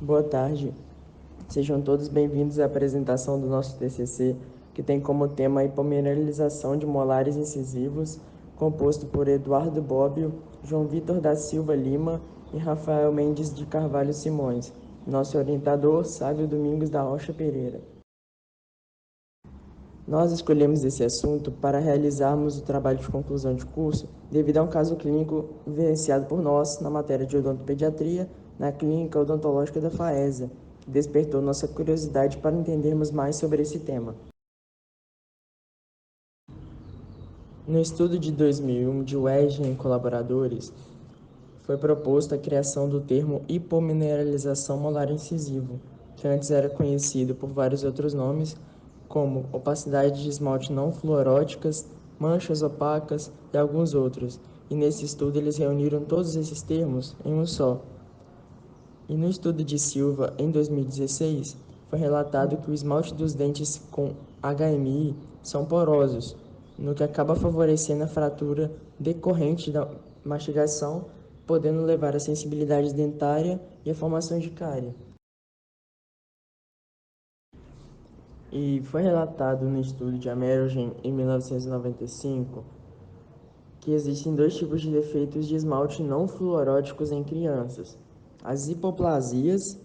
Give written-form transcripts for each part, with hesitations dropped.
Boa tarde, sejam todos bem-vindos à apresentação do nosso TCC, que tem como tema a hipomineralização de molares incisivos, composto por Eduardo Bobbio, João Vitor da Silva Lima e Rafael Mendes de Carvalho Simões. Nosso orientador, Sávio Domingos da Rocha Pereira. Nós escolhemos esse assunto para realizarmos o trabalho de conclusão de curso devido a um caso clínico vivenciado por nós na matéria de odontopediatria na Clínica Odontológica da FAESA, que despertou nossa curiosidade para entendermos mais sobre esse tema. No estudo de 2001 de Weger e colaboradores, foi proposta a criação do termo hipomineralização molar incisivo, que antes era conhecido por vários outros nomes, como opacidade de esmalte não fluoróticas, manchas opacas e alguns outros, e nesse estudo eles reuniram todos esses termos em um só. E no estudo de Silva, em 2016, foi relatado que o esmalte dos dentes com HMI são porosos, no que acaba favorecendo a fratura decorrente da mastigação, podendo levar à sensibilidade dentária e à formação de cárie. E foi relatado no estudo de Amerigen, em 1995, que existem dois tipos de defeitos de esmalte não fluoróticos em crianças. As hipoplasias,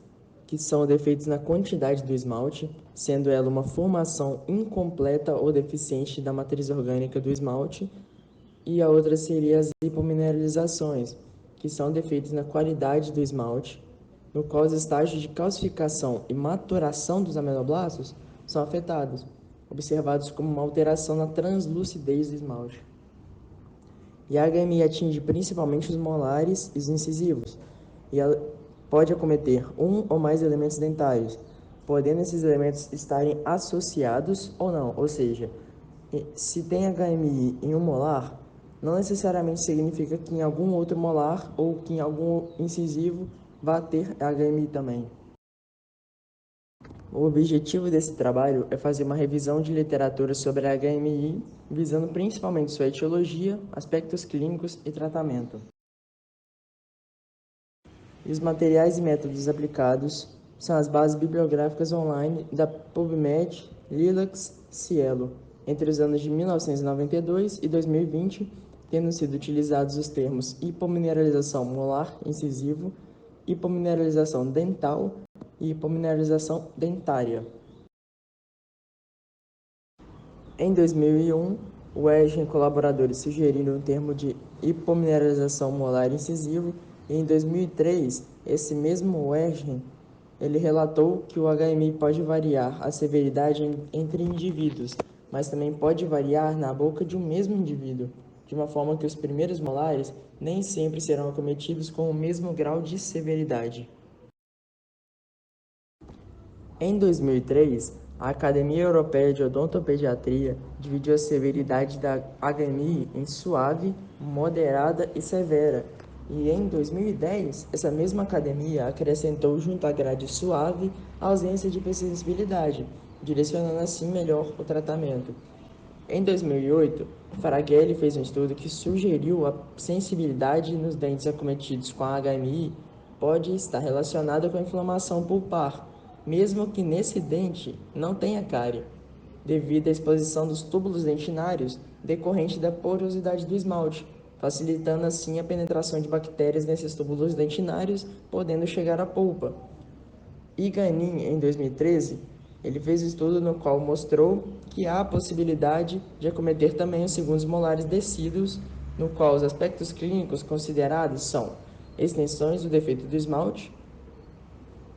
que são defeitos na quantidade do esmalte, sendo ela uma formação incompleta ou deficiente da matriz orgânica do esmalte, e a outra seria as hipomineralizações, que são defeitos na qualidade do esmalte, no qual os estágios de calcificação e maturação dos ameloblastos são afetados, observados como uma alteração na translucidez do esmalte. E a HMI atinge principalmente os molares e os incisivos, e ela pode acometer um ou mais elementos dentários, podendo esses elementos estarem associados ou não, ou seja, se tem HMI em um molar, não necessariamente significa que em algum outro molar ou que em algum incisivo vá ter HMI também. O objetivo desse trabalho é fazer uma revisão de literatura sobre a HMI, visando principalmente sua etiologia, aspectos clínicos e tratamento. E os materiais e métodos aplicados são as bases bibliográficas online da PubMed, Lilacs, Cielo, entre os anos de 1992 e 2020, tendo sido utilizados os termos hipomineralização molar incisivo, hipomineralização dental e hipomineralização dentária. Em 2001, o Weger e colaboradores sugeriram o termo de hipomineralização molar incisivo e em 2003, esse mesmo Weger, ele relatou que o HMI pode variar a severidade entre indivíduos, mas também pode variar na boca de um mesmo indivíduo, de uma forma que os primeiros molares nem sempre serão acometidos com o mesmo grau de severidade. Em 2003, a Academia Europeia de Odontopediatria dividiu a severidade da HMI em suave, moderada e severa. E em 2010, essa mesma academia acrescentou junto à grade suave a ausência de hipersensibilidade, direcionando assim melhor o tratamento. Em 2008, Faraghelli fez um estudo que sugeriu a sensibilidade nos dentes acometidos com a HMI pode estar relacionada com a inflamação pulpar, mesmo que nesse dente não tenha cárie, devido à exposição dos túbulos dentinários decorrente da porosidade do esmalte, facilitando assim a penetração de bactérias nesses túbulos dentinários, podendo chegar à polpa. E Ganin, em 2013, ele fez um estudo no qual mostrou que há a possibilidade de acometer também os segundos molares descidos, no qual os aspectos clínicos considerados são extensões do defeito do esmalte,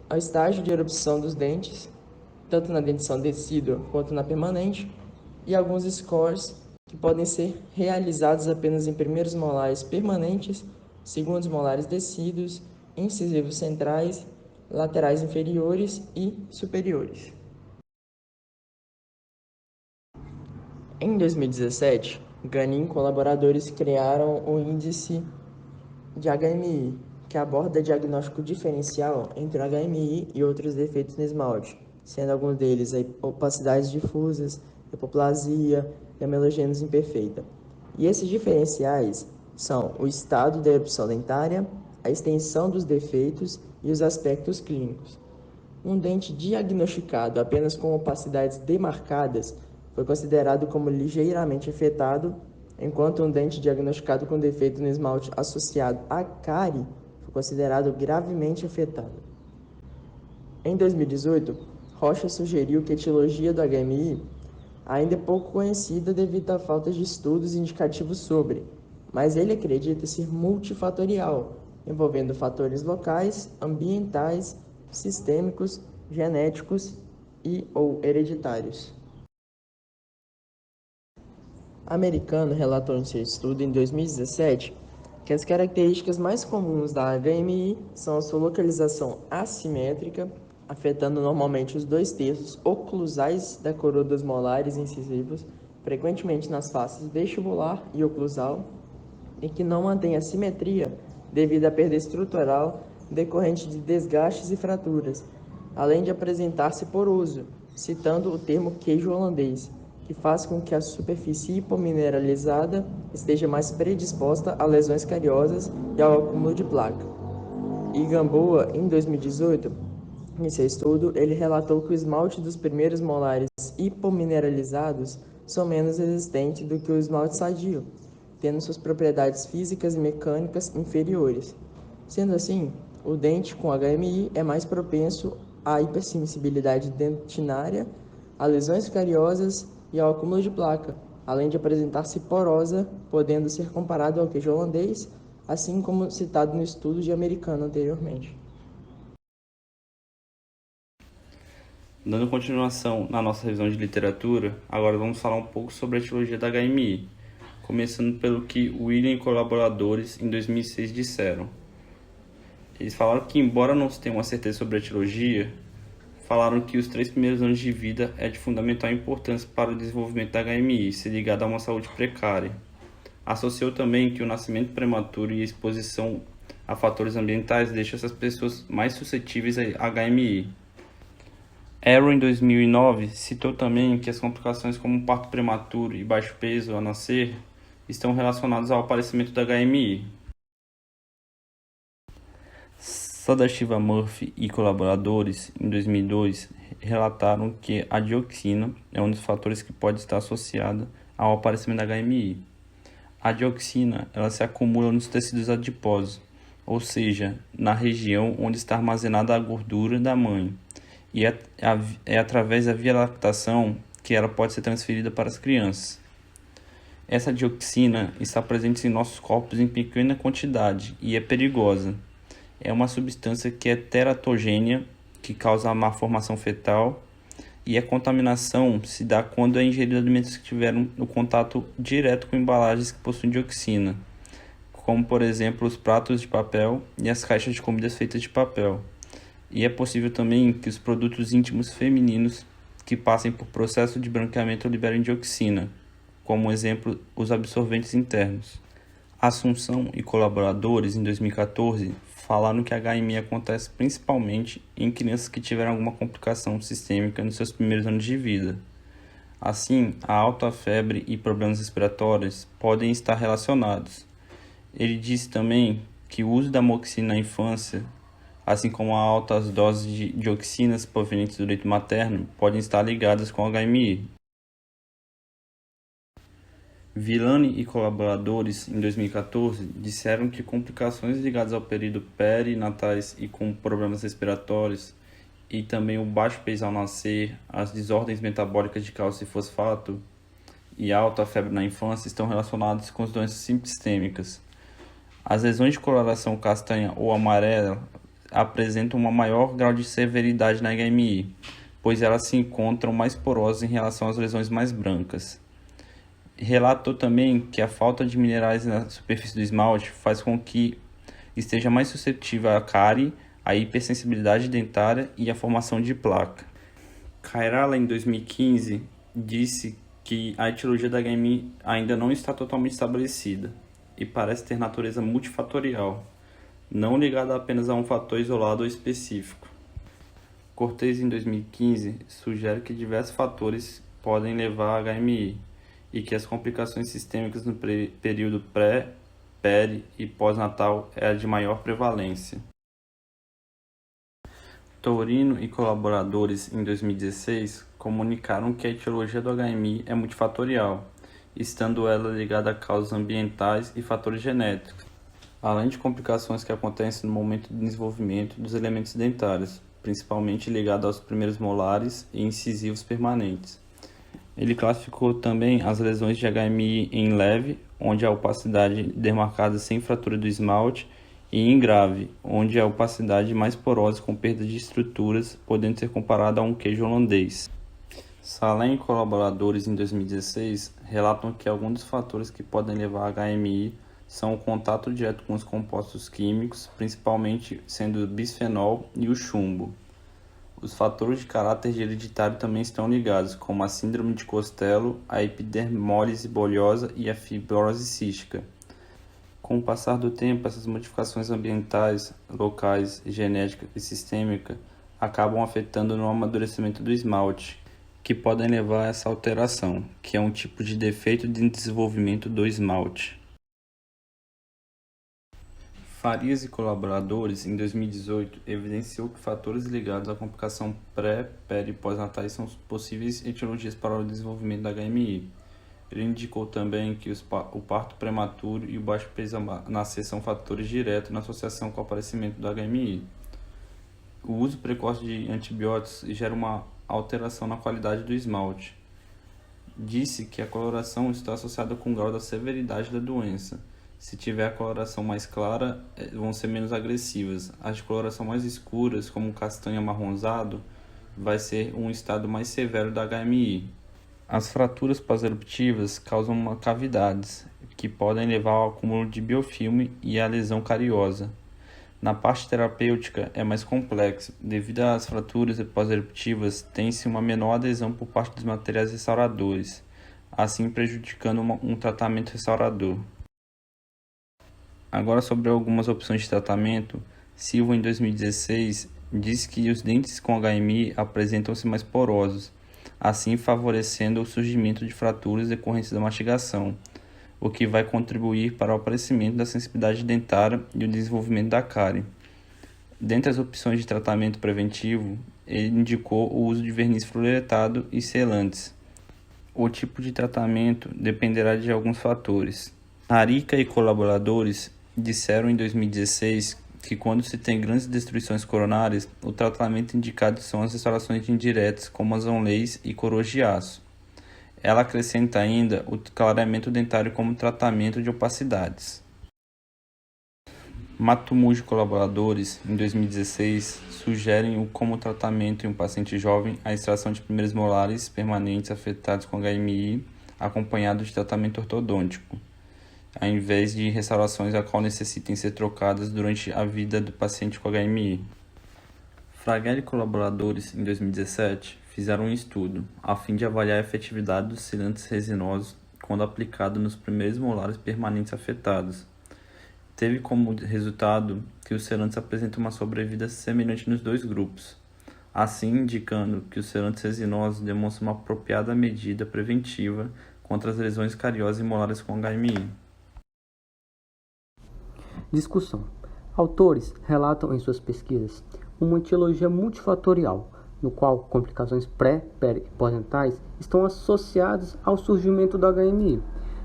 ao estágio de erupção dos dentes, tanto na dentição decídua quanto na permanente, e alguns scores que podem ser realizados apenas em primeiros molares permanentes, segundos molares decíduos, incisivos centrais, laterais inferiores e superiores. Em 2017, Ganin e colaboradores criaram o índice de HMI, que aborda diagnóstico diferencial entre o HMI e outros defeitos no esmalte, sendo alguns deles a opacidades difusas, hipoplasia e a melogênese imperfeita. E esses diferenciais são o estado da erupção dentária, a extensão dos defeitos e os aspectos clínicos. Um dente diagnosticado apenas com opacidades demarcadas foi considerado como ligeiramente afetado, enquanto um dente diagnosticado com defeito no esmalte associado à cárie foi considerado gravemente afetado. Em 2018, Rocha sugeriu que a etiologia do HMI ainda é pouco conhecida devido à falta de estudos indicativos sobre, mas ele acredita ser multifatorial, envolvendo fatores locais, ambientais, sistêmicos, genéticos e/ou hereditários. Americano relatou em seu estudo em 2017 que as características mais comuns da HMI são a sua localização assimétrica, afetando normalmente os 2/3 oclusais da coroa dos molares incisivos, frequentemente nas faces vestibular e oclusal, e que não mantém a simetria devido à perda estrutural decorrente de desgastes e fraturas, além de apresentar-se poroso, citando o termo queijo holandês, que faz com que a superfície hipomineralizada esteja mais predisposta a lesões cariosas e ao acúmulo de placa. E Gamboa, em 2018, em seu estudo, ele relatou que o esmalte dos primeiros molares hipomineralizados são menos resistentes do que o esmalte sadio, tendo suas propriedades físicas e mecânicas inferiores. Sendo assim, o dente com HMI é mais propenso à hipersensibilidade dentinária, a lesões cariosas e ao acúmulo de placa, além de apresentar-se porosa, podendo ser comparado ao queijo holandês, assim como citado no estudo de americano anteriormente. Dando continuação na nossa revisão de literatura, agora vamos falar um pouco sobre a etiologia da HMI, começando pelo que William e colaboradores em 2006 disseram. Eles falaram que, embora não se tenha uma certeza sobre a etiologia, falaram que os 3 primeiros anos de vida é de fundamental importância para o desenvolvimento da HMI, se ligado a uma saúde precária. Associou também que o nascimento prematuro e a exposição a fatores ambientais deixam essas pessoas mais suscetíveis a HMI. Arrow, em 2009, citou também que as complicações como parto prematuro e baixo peso ao nascer estão relacionadas ao aparecimento da HMI. Sadashiva Murphy e colaboradores, em 2002, relataram que a dioxina é um dos fatores que pode estar associado ao aparecimento da HMI. A dioxina ela se acumula nos tecidos adiposos, ou seja, na região onde está armazenada a gordura da mãe, e é através da via lactação que ela pode ser transferida para as crianças. Essa dioxina está presente em nossos corpos em pequena quantidade e é perigosa. É uma substância que é teratogênia, que causa a malformação fetal, e a contaminação se dá quando é ingerido alimentos que tiveram o contato direto com embalagens que possuem dioxina, como por exemplo os pratos de papel e as caixas de comidas feitas de papel. E é possível também que os produtos íntimos femininos que passem por processo de branqueamento liberem dioxina, como exemplo os absorventes internos. Assunção e colaboradores, em 2014, falaram que a HMI acontece principalmente em crianças que tiveram alguma complicação sistêmica nos seus primeiros anos de vida. Assim, a alta febre e problemas respiratórios podem estar relacionados. Ele disse também que o uso da amoxicilina na infância, assim como a altas doses de dioxinas provenientes do leite materno, podem estar ligadas com a HMI. Villani e colaboradores, em 2014, disseram que complicações ligadas ao período perinatais e com problemas respiratórios, e também o baixo peso ao nascer, as desordens metabólicas de cálcio e fosfato e a alta febre na infância estão relacionados com as doenças sistêmicas. As lesões de coloração castanha ou amarela apresentam um maior grau de severidade na HMI, pois elas se encontram mais porosas em relação às lesões mais brancas. Relatou também que a falta de minerais na superfície do esmalte faz com que esteja mais suscetível à cárie, à hipersensibilidade dentária e à formação de placa. Kairala, em 2015, disse que a etiologia da HMI ainda não está totalmente estabelecida e parece ter natureza multifatorial, não ligada apenas a um fator isolado ou específico. Cortez, em 2015, sugere que diversos fatores podem levar a HMI e que as complicações sistêmicas no período pré peri e pós-natal é a de maior prevalência. Torino e colaboradores, em 2016, comunicaram que a etiologia do HMI é multifatorial, estando ela ligada a causas ambientais e fatores genéticos, além de complicações que acontecem no momento de desenvolvimento dos elementos dentários, principalmente ligado aos primeiros molares e incisivos permanentes. Ele classificou também as lesões de HMI em leve, onde a opacidade demarcada sem fratura do esmalte, e em grave, onde a opacidade mais porosa com perda de estruturas, podendo ser comparada a um queijo holandês. Salem e colaboradores em 2016 relatam que alguns dos fatores que podem levar a HMI são o contato direto com os compostos químicos, principalmente sendo o bisfenol e o chumbo. Os fatores de caráter hereditário também estão ligados, como a síndrome de Costello, a epidermólise bolhosa e a fibrose cística. Com o passar do tempo, essas modificações ambientais, locais, genéticas e sistêmicas acabam afetando no amadurecimento do esmalte, que podem levar a essa alteração, que é um tipo de defeito de desenvolvimento do esmalte. Farias e colaboradores, em 2018, evidenciou que fatores ligados à complicação pré, peri e pós-natais são possíveis etiologias para o desenvolvimento da HMI. Ele indicou também que o parto prematuro e o baixo peso ao nascer são fatores diretos na associação com o aparecimento do HMI. O uso precoce de antibióticos gera uma alteração na qualidade do esmalte. Disse que a coloração está associada com o grau da severidade da doença. Se tiver a coloração mais clara, vão ser menos agressivas. As de coloração mais escuras, como castanho amarronzado, vai ser um estado mais severo da HMI. As fraturas pós-eruptivas causam cavidades, que podem levar ao acúmulo de biofilme e à lesão cariosa. Na parte terapêutica é mais complexo. Devido às fraturas pós-eruptivas, tem-se uma menor adesão por parte dos materiais restauradores, assim prejudicando um tratamento restaurador. Agora sobre algumas opções de tratamento, Silva, em 2016, disse que os dentes com HMI apresentam-se mais porosos, assim favorecendo o surgimento de fraturas decorrentes da mastigação, o que vai contribuir para o aparecimento da sensibilidade dentária e o desenvolvimento da cárie. Dentre as opções de tratamento preventivo, ele indicou o uso de verniz fluoretado e selantes. O tipo de tratamento dependerá de alguns fatores. Arica e colaboradores disseram em 2016 que quando se tem grandes destruições coronárias, o tratamento indicado são as restaurações indiretas, como as onleis e coroas de aço. Ela acrescenta ainda o clareamento dentário como tratamento de opacidades. Matumujo e colaboradores, em 2016, sugerem como tratamento em um paciente jovem a extração de primeiros molares permanentes afetados com HMI, acompanhado de tratamento ortodôntico, ao invés de restaurações a qual necessitem ser trocadas durante a vida do paciente com HMI. Fraguel e colaboradores, em 2017, fizeram um estudo, a fim de avaliar a efetividade dos selantes resinosos quando aplicado nos primeiros molares permanentes afetados. Teve como resultado que os selantes apresentam uma sobrevida semelhante nos dois grupos, assim indicando que os selantes resinosos demonstram uma apropriada medida preventiva contra as lesões cariosas e molares com HMI. Discussão. Autores relatam em suas pesquisas uma etiologia multifatorial, no qual complicações pré, peri e pós-natais estão associadas ao surgimento do HMI.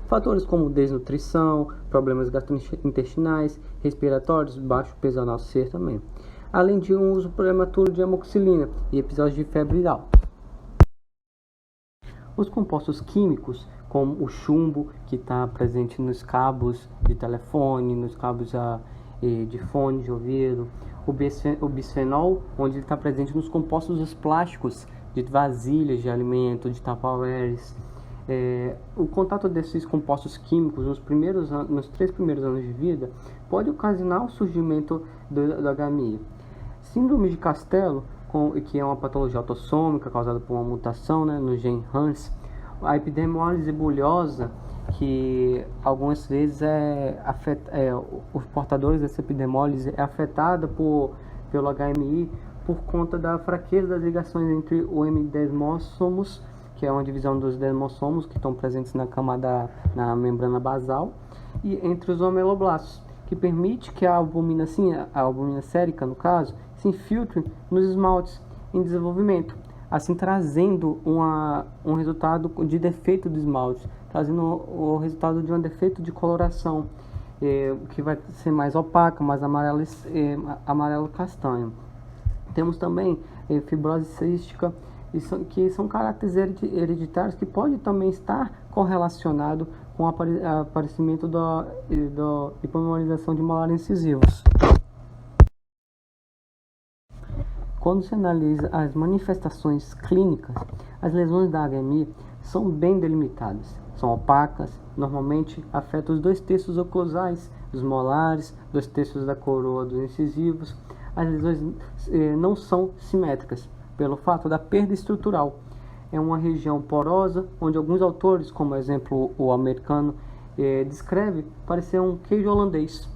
Fatores como desnutrição, problemas gastrointestinais, respiratórios, baixo peso ao nascer também, além de um uso prematuro de amoxicilina e episódios de febre alta. Os compostos químicos, como o chumbo, que está presente nos cabos de telefone, nos cabos de fone de ouvido, o bisfenol, onde ele está presente nos compostos dos plásticos de vasilhas de alimento, de tupperwares. O contato desses compostos químicos nos 3 primeiros anos de vida pode ocasionar o surgimento do HMI. Síndrome de Costello, que é uma patologia autossômica causada por uma mutação no gene HANS. A epidermólise bulhosa, que algumas vezes os portadores dessa epidermólise é afetada pelo HMI por conta da fraqueza das ligações entre o hemidesmóssomos, que é uma divisão dos desmossomos que estão presentes na membrana basal, e entre os ameloblastos, que permite que a albumina sérica, no caso, se infiltre nos esmaltes em desenvolvimento, assim trazendo um resultado de defeito do esmalte, trazendo o resultado de um defeito de coloração, que vai ser mais opaca, mais amarelo castanho. Temos também fibrose cística, que são caracteres hereditários que pode também estar correlacionado com o aparecimento da hipomemorização de molares incisivos. Quando se analisa as manifestações clínicas, as lesões da HMI são bem delimitadas, são opacas, normalmente afetam os 2 terços oclusais dos molares, 2 terços da coroa dos incisivos. As lesões não são simétricas, pelo fato da perda estrutural. É uma região porosa, onde alguns autores, como exemplo o americano, descreve parecer um queijo holandês.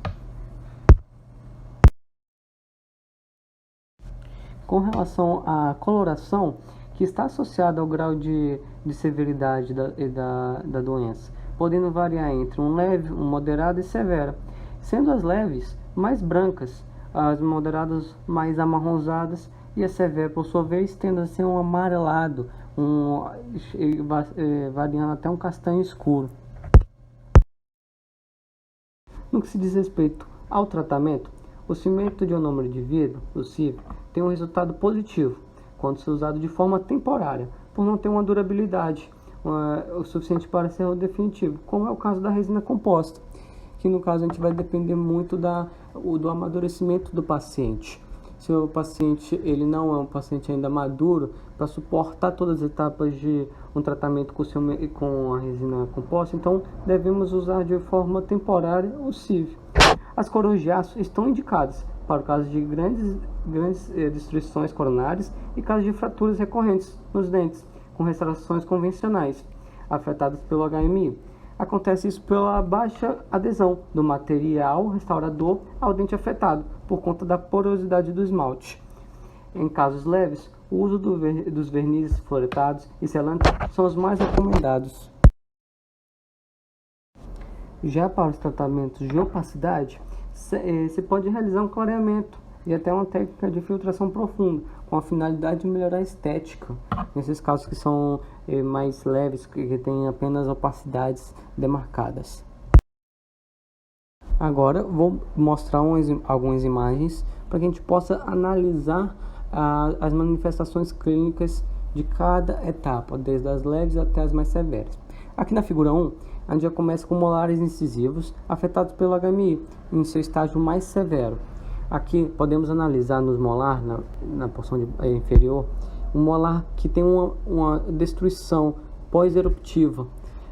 Com relação à coloração, que está associada ao grau de severidade da doença, podendo variar entre um leve, um moderado e severa, sendo as leves mais brancas, as moderadas mais amarronzadas e a severa, por sua vez, tende a ser um amarelado, variando até um castanho escuro. No que se diz respeito ao tratamento, o cimento de ionômero de vidro, o CIV, tem um resultado positivo quando se usado de forma temporária, por não ter uma durabilidade o suficiente para ser definitivo, como é o caso da resina composta, que no caso a gente vai depender muito do amadurecimento do paciente. Se o paciente ele não é um paciente ainda maduro para suportar todas as etapas de um tratamento com a resina composta, então devemos usar de forma temporária o CIV. As coroas de aço estão indicadas para o caso de grandes destruições coronárias e casos de fraturas recorrentes nos dentes, com restaurações convencionais, afetadas pelo HMI. Acontece isso pela baixa adesão do material restaurador ao dente afetado, por conta da porosidade do esmalte. Em casos leves, o uso dos vernizes fluoretados e selantes são os mais recomendados. Já para os tratamentos de opacidade, se pode realizar um clareamento e até uma técnica de filtração profunda, com a finalidade de melhorar a estética, nesses casos que são mais leves, que têm apenas opacidades demarcadas. Agora vou mostrar algumas imagens para que a gente possa analisar as manifestações clínicas de cada etapa, desde as leves até as mais severas. Aqui na figura 1, a gente já começa com molares incisivos afetados pelo HMI, em seu estágio mais severo. Aqui podemos analisar nos molar, na porção inferior, um molar que tem uma destruição pós-eruptiva.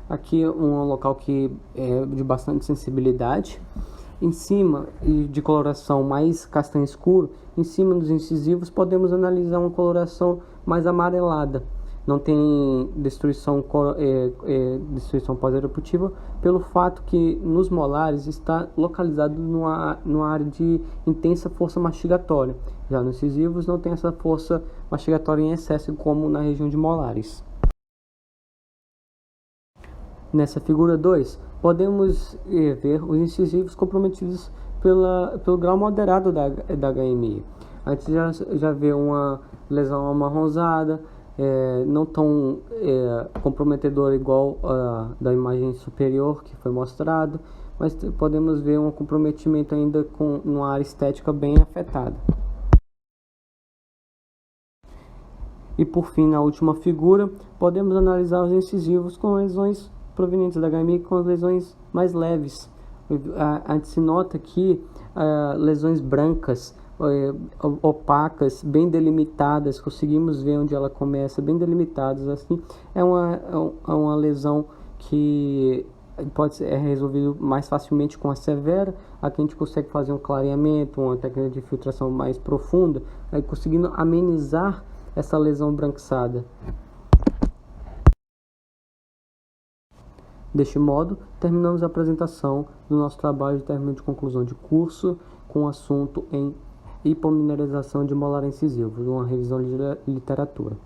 Aqui um local que é de bastante sensibilidade. Em cima, e de coloração mais castanho escuro, em cima dos incisivos podemos analisar uma coloração mais amarelada. Não tem destruição pós-eruptiva, pelo fato que nos molares está localizado numa área de intensa força mastigatória. Já nos incisivos não tem essa força mastigatória em excesso como na região de molares. Nessa figura 2, podemos ver os incisivos comprometidos pelo grau moderado da HMI. A gente já vê uma lesão amarronzada, não tão comprometedora igual a da imagem superior que foi mostrado, mas podemos ver um comprometimento ainda com uma área estética bem afetada. E por fim, na última figura, podemos analisar os incisivos com lesões provenientes da HMI, com as lesões mais leves. A gente se nota aqui lesões brancas, opacas, bem delimitadas, conseguimos ver onde ela começa, bem delimitadas assim. É uma lesão que pode ser resolvida mais facilmente com a severa. Aqui a gente consegue fazer um clareamento, uma técnica de filtração mais profunda, aí conseguindo amenizar essa lesão branquiçada. Deste modo, terminamos a apresentação do nosso trabalho de término de conclusão de curso com o assunto em hipomineralização de molar incisivo, uma revisão de literatura.